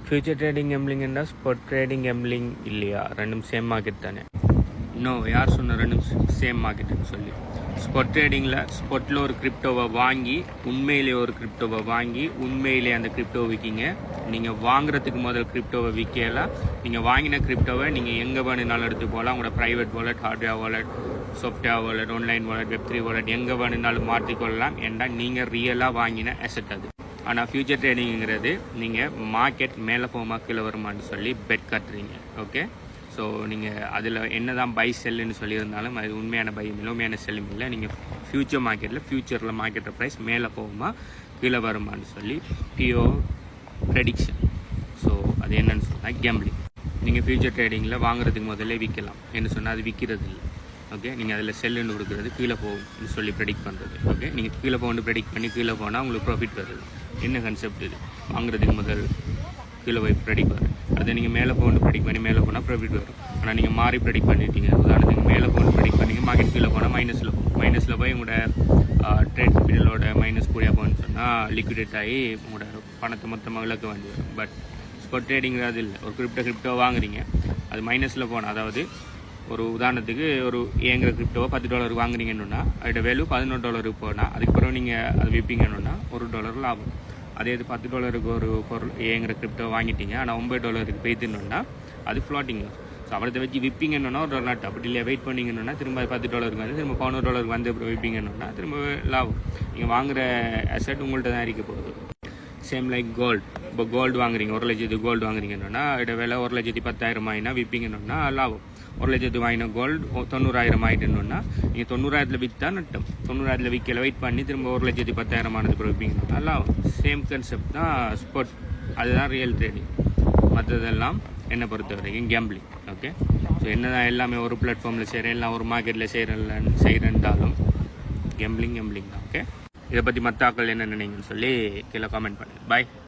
Future trading gambling என்றால் spot trading gambling இல்லையா? ரெண்டும் சேம் மார்க்கெட் தானே? இன்னும் யார் சொன்ன ரெண்டும் சேம் மார்க்கெட்டுன்னு சொல்லி? ஸ்பாட் ட்ரேடிங்கில் ஸ்பாட்டில் ஒரு கிரிப்டோவை வாங்கி உண்மையிலே ஒரு கிரிப்டோவை வாங்கி உண்மையிலே அந்த கிரிப்டோவை விற்கிங்க. நீங்கள் வாங்குறதுக்கு முதல் கிரிப்டோவை விற்கலாம். நீங்கள் வாங்கின கிரிப்டோவை நீங்கள் எங்கே வேணுனாலும் எடுத்து போகலாம். உங்களோட private wallet, hardware wallet, software wallet, online wallet, வெப்3 வாலெட் எங்கே வேணுனாலும் மாற்றிக்கொள்ளலாம். ஏன்னா நீங்கள் ரியலாக வாங்கின அசெட் அது. ஆனால் ஃபியூச்சர் ட்ரேடிங்கிறது நீங்கள் மார்க்கெட் மேலே போமா கீழே வருமானு சொல்லி பெட் கட்டுறீங்க. ஓகே, ஸோ நீங்கள் அதில் என்ன தான் பை செல்லுன்னு சொல்லியிருந்தாலும் அது உண்மையான பை இல்லை, உண்மையான செல்லும் இல்லை. நீங்கள் ஃபியூச்சர் மார்க்கெட்டில் ஃபியூச்சரில் மார்க்கெட் ப்ரைஸ் மேலே போகுமா கீழே வருமானு சொல்லி பியோர் ப்ரெடிக்ஷன். ஸோ அது என்னன்னு சொன்னால் கேம்பிளிங். நீங்கள் ஃபியூச்சர் ட்ரேடிங்கில் வாங்குறதுக்கு முதல்ல விற்கலாம் என்ன சொன்னால் அது விற்கிறது இல்லை. ஓகே, நீங்கள் அதில் செல்லுன்னு கொடுக்குறது கீழே போகும்னு சொல்லி ப்ரெடிக்ட் பண்ணுறது. ஓகே, நீங்கள் கீழே போகணும் ப்ரெடிக்ட் பண்ணி கீழே போனால் உங்களுக்கு ப்ராஃபிட் வருது. என்ன கான்செப்ட் இது? வாங்குறதுக்கு முதல் கீழே போய் ப்ரெடிக்ட் வரும். அதை நீங்கள் மேலே போகணும் ப்ரெடிக்ட் பண்ணி மேலே போனால் ப்ராஃபிட் வரும். ஆனால் நீங்கள் மாறி ப்ரெடிக்ட் பண்ணிட்டீங்க. உதாரணத்துக்கு மேலே போகணும் ப்ரெடிக்ட் பண்ணிங்க, மார்க்கெட் கீழே போனால் மைனஸில் போகும். மைனஸில் போய் உங்களோட ட்ரேட் கேபிட்டலோட மைனஸ் கூடியா போகணுன்னு சொன்னால் லிக்விடேட் ஆகி உங்களோட பணத்தை மொத்தமாக இழக்க வேண்டி வரும். பட் ஸ்பாட் ட்ரேடிங்கிறது இல்லை. ஒரு கிரிப்டோ வாங்குறீங்க, அது மைனஸில் போனால், அதாவது ஒரு உதாரணத்துக்கு ஒரு ஏங்கிற கிரிப்டோவை $10 வாங்குறீங்கன்னா அதோட வேல்யூ $11 போனால் அதுக்கப்புறம் நீங்கள் அது விற்பீங்கன்னா $1 லாபம். அதே இது $10 ஒரு பொருள் ஏங்கிற கிரிப்டோ வாங்கிட்டீங்க, ஆனால் $9 போய்த்துன்னா அது ஃப்ளாட்டிங். ஸோ அவரத்தை வச்சு விற்பீங்கன்னா ஒரு நாட். அப்படி இல்லை வெயிட் பண்ணிங்கன்னா திரும்ப $10 வந்து திரும்ப $11 வந்து அப்புறம் விற்பீங்கன்னா திரும்ப லாபம். நீங்கள் வாங்குகிற அசெட் உங்கள்கிட்ட தான் இருக்க போகுது. Same like gold. இப்போ கோல்டு வாங்குறீங்க, 1 லட்சத்துக்கு கோல்டு வாங்குறீங்கன்னா அதோட விலை 1,10,000 ஆயினா விற்பீங்கன்னா லாபம். 1 லட்சத்துக்கு வாங்கின கோல்டு 90,000 ஆகிட்டுன்னா நீங்கள் 90,000 விற்றா நட்டம். 90,000 விற்கல வெயிட் பண்ணி திரும்ப 1,10,000 ஆனது பிறகு விற்பீங்கன்னா லாபம். சேம் கான்செப்ட் தான் ஸ்பாட். அதுதான் ரியல் ட்ரேடிங். மற்றதெல்லாம் என்னை பொறுத்த வரைக்கும் கேம்பிளிங். ஓகே, ஸோ என்ன தான் எல்லாமே ஒரு பிளாட்ஃபார்மில் செய்கிறேன், எல்லாம் ஒரு மார்க்கெட்டில் செய்கிறேன்ட்டாலும் கேம்பிளிங் தான். ஓகே, இதை பற்றி மற்ற ஆக்கள் என்ன நினைங்கன்னு சொல்லி கீழே காமெண்ட் பண்ணுங்கள். பாய்.